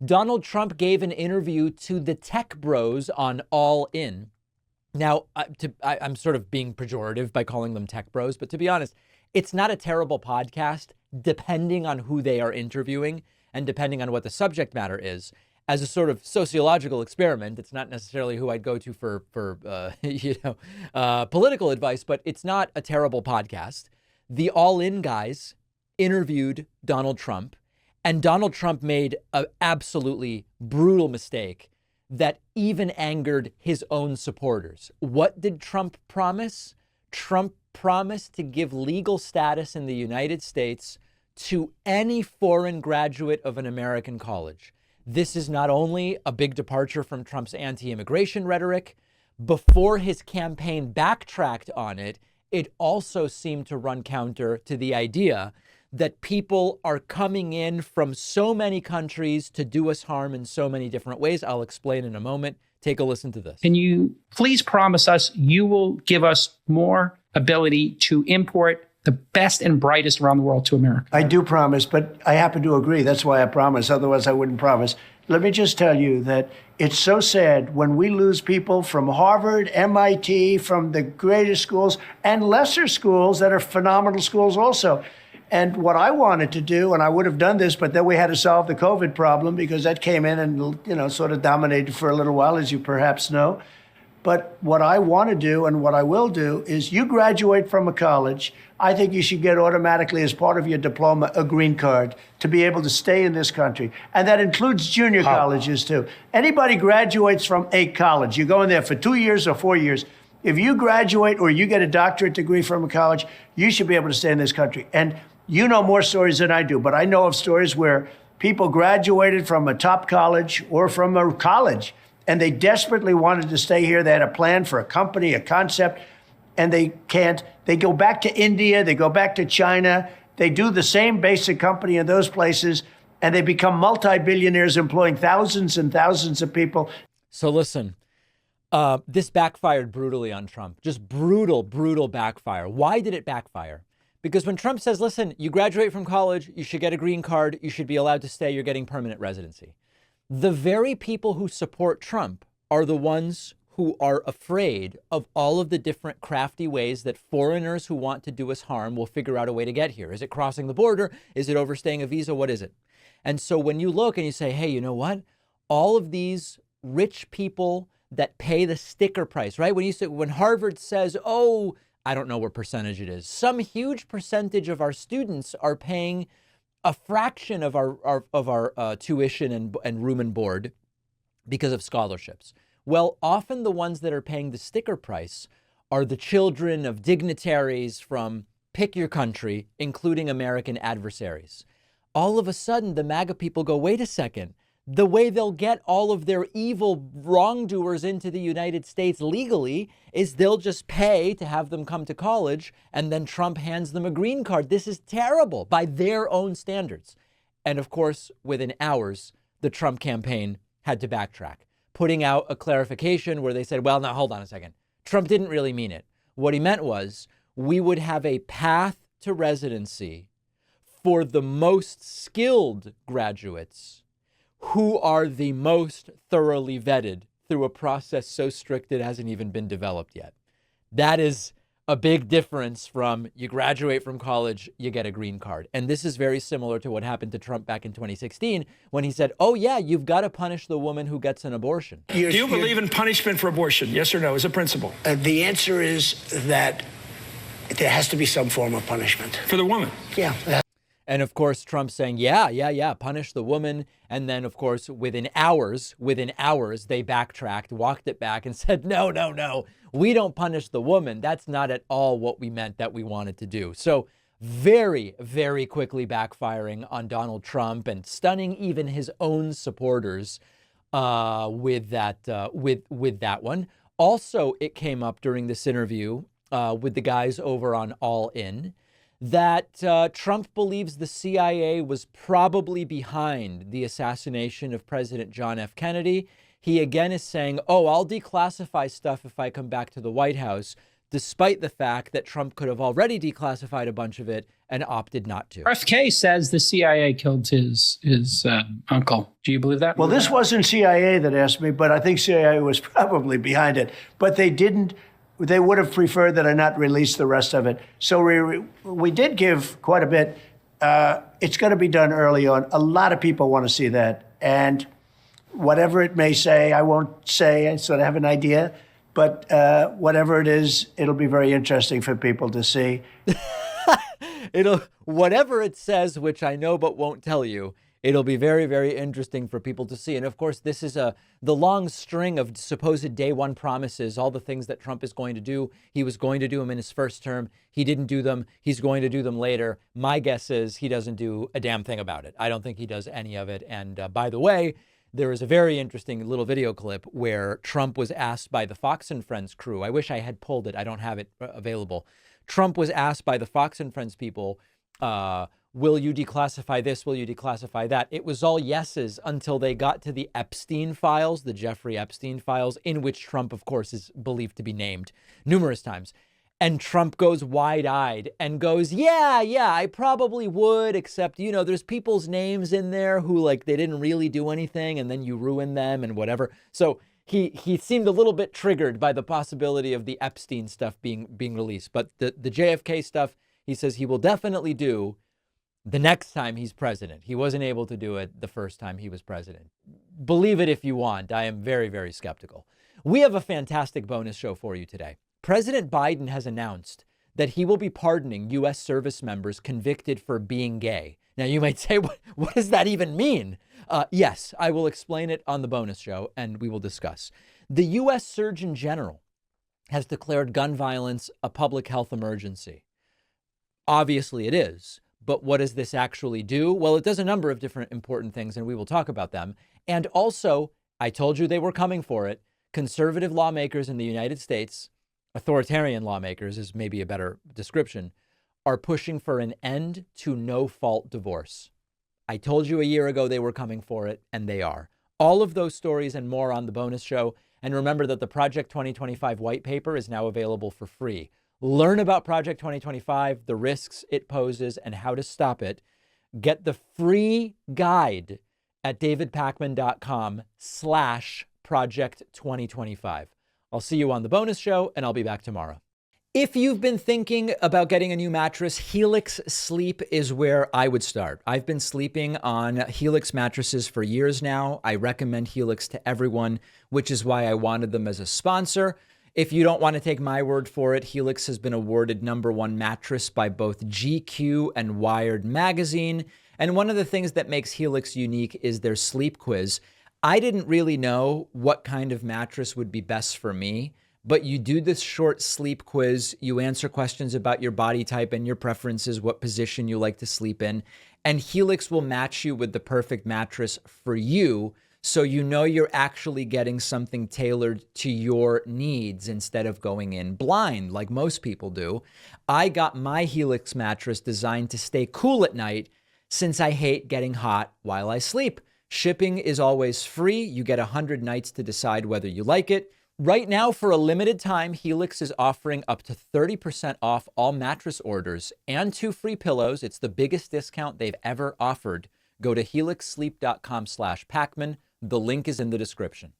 Donald Trump gave an interview to the Tech Bros on All In. Now, I'm sort of being pejorative by calling them Tech Bros, but to be honest, it's not a terrible podcast, depending on who they are interviewing and depending on what the subject matter is. As a sort of sociological experiment, it's not necessarily who I'd go to for political advice, but it's not a terrible podcast. The All In guys interviewed Donald Trump, and Donald Trump made an absolutely brutal mistake that even angered his own supporters. What did Trump promise? Trump promised to give legal status in the United States to any foreign graduate of an American college. This is not only a big departure from Trump's anti-immigration rhetoric. Before his campaign backtracked on it, it also seemed to run counter to the idea that people are coming in from so many countries to do us harm in so many different ways. I'll explain in a moment. Take a listen to this. Can you please promise us you will give us more ability to import the best and brightest around the world to America? I do promise, but I happen to agree. That's why I promise. Otherwise, I wouldn't promise. Let me just tell you that it's so sad when we lose people from Harvard, MIT, from the greatest schools and lesser schools that are phenomenal schools also. And what I wanted to do, and I would have done this, but then we had to solve the COVID problem because that came in and, sort of dominated for a little while, as you perhaps know. But what I want to do and what I will do is you graduate from a college, I think you should get automatically as part of your diploma a green card to be able to stay in this country. And that includes junior colleges too. Anybody graduates from a college, you go in there for 2 years or 4 years. If you graduate or you get a doctorate degree from a college, you should be able to stay in this country. And you know more stories than I do, but I know of stories where people graduated from a top college or from a college and they desperately wanted to stay here. They had a plan for a company, a concept, and they can't. They go back to India, they go back to China, they do the same basic company in those places, and they become multi-billionaires employing thousands and thousands of people. So listen, this backfired brutally on Trump. Just brutal backfire. Why did it backfire? Because when Trump says, listen, you graduate from college, you should get a green card, you should be allowed to stay, you're getting permanent residency. The very people who support Trump are the ones who are afraid of all of the different crafty ways that foreigners who want to do us harm will figure out a way to get here. Is it crossing the border? Is it overstaying a visa? What is it? And so when you look and you say, hey, you know what? All of these rich people that pay the sticker price, right? When Harvard says, oh, I don't know what percentage it is, some huge percentage of our students are paying a fraction of our tuition and room and board because of scholarships. Well, often the ones that are paying the sticker price are the children of dignitaries from pick your country, including American adversaries. All of a sudden, the MAGA people go, wait a second. The way they'll get all of their evil wrongdoers into the United States legally is they'll just pay to have them come to college, and then Trump hands them a green card. This is terrible by their own standards. And of course, within hours, the Trump campaign had to backtrack, putting out a clarification where they said, well, now hold on a second. Trump didn't really mean it. What he meant was we would have a path to residency for the most skilled graduates who are the most thoroughly vetted through a process so strict it hasn't even been developed yet. That is a big difference from you graduate from college, you get a green card. And this is very similar to what happened to Trump back in 2016 when he said, oh yeah, you've got to punish the woman who gets an abortion. Do you believe in punishment for abortion? Yes or no, as a principle? The answer is that there has to be some form of punishment. For the woman? Yeah. And of course, Trump saying, yeah, punish the woman. And then, of course, within hours, they backtracked, walked it back and said, no, we don't punish the woman. That's not at all what we meant that we wanted to do. So very, very quickly backfiring on Donald Trump and stunning even his own supporters with that one. Also, it came up during this interview with the guys over on All In that Trump believes the CIA was probably behind the assassination of President John F. Kennedy. He again is saying, oh, I'll declassify stuff if I come back to the White House. despite the fact that Trump could have already declassified a bunch of it and opted not to. RFK says the CIA killed his uncle. Do you believe that? Well, this wasn't CIA that asked me, but I think CIA was probably behind it. But they didn't. They would have preferred that I not release the rest of it. So we did give quite a bit. It's going to be done early on. A lot of people want to see that. And whatever it may say, I won't say. I sort of have an idea. But whatever it is, it'll be very interesting for people to see. Whatever it says, which I know but won't tell you, it'll be very, very interesting for people to see. And of course, this is the long string of supposed day one promises, all the things that Trump is going to do. He was going to do them in his first term. He didn't do them. He's going to do them later. My guess is he doesn't do a damn thing about it. I don't think he does any of it. And by the way, there is a very interesting little video clip where Trump was asked by the Fox and Friends crew. I wish I had pulled it. I don't have it available. Trump was asked by the Fox and Friends people, will you declassify this? Will you declassify that? It was all yeses until they got to the Epstein files, the Jeffrey Epstein files, in which Trump, of course, is believed to be named numerous times. And Trump goes wide-eyed and goes, yeah, I probably would, except, there's people's names in there who, like, they didn't really do anything, and then you ruin them and whatever. So he seemed a little bit triggered by the possibility of the Epstein stuff being released. But the JFK stuff, he says he will definitely do the next time he's president. He wasn't able to do it the first time he was president. Believe it if you want. I am very, very skeptical. We have a fantastic bonus show for you today. President Biden has announced that he will be pardoning U.S. service members convicted for being gay. Now, you might say, what does that even mean? Yes, I will explain it on the bonus show, and we will discuss. The U.S. Surgeon General has declared gun violence a public health emergency. Obviously, it is. But what does this actually do? Well, it does a number of different important things, and we will talk about them. And also, I told you they were coming for it. Conservative lawmakers in the United States, authoritarian lawmakers is maybe a better description, are pushing for an end to no-fault divorce. I told you a year ago they were coming for it, and they are. All of those stories and more on the bonus show. And remember that the Project 2025 white paper is now available for free. Learn about Project 2025, the risks it poses, and how to stop it. Get the free guide at davidpakman.com/Project 2025. I'll see you on the bonus show, and I'll be back tomorrow. If you've been thinking about getting a new mattress, Helix Sleep is where I would start. I've been sleeping on Helix mattresses for years now. I recommend Helix to everyone, which is why I wanted them as a sponsor. If you don't want to take my word for it, Helix has been awarded #1 mattress by both GQ and Wired magazine. And one of the things that makes Helix unique is their sleep quiz. I didn't really know what kind of mattress would be best for me, but you do this short sleep quiz. You answer questions about your body type and your preferences, what position you like to sleep in, and Helix will match you with the perfect mattress for you. So you know you're actually getting something tailored to your needs instead of going in blind like most people do. I got my Helix mattress designed to stay cool at night since I hate getting hot while I sleep. Shipping is always free. You get 100 nights to decide whether you like it. Right now, for a limited time, Helix is offering up to 30% off all mattress orders and 2 free pillows. It's the biggest discount they've ever offered. Go to helixsleep.com/Pacman. The link is in the description.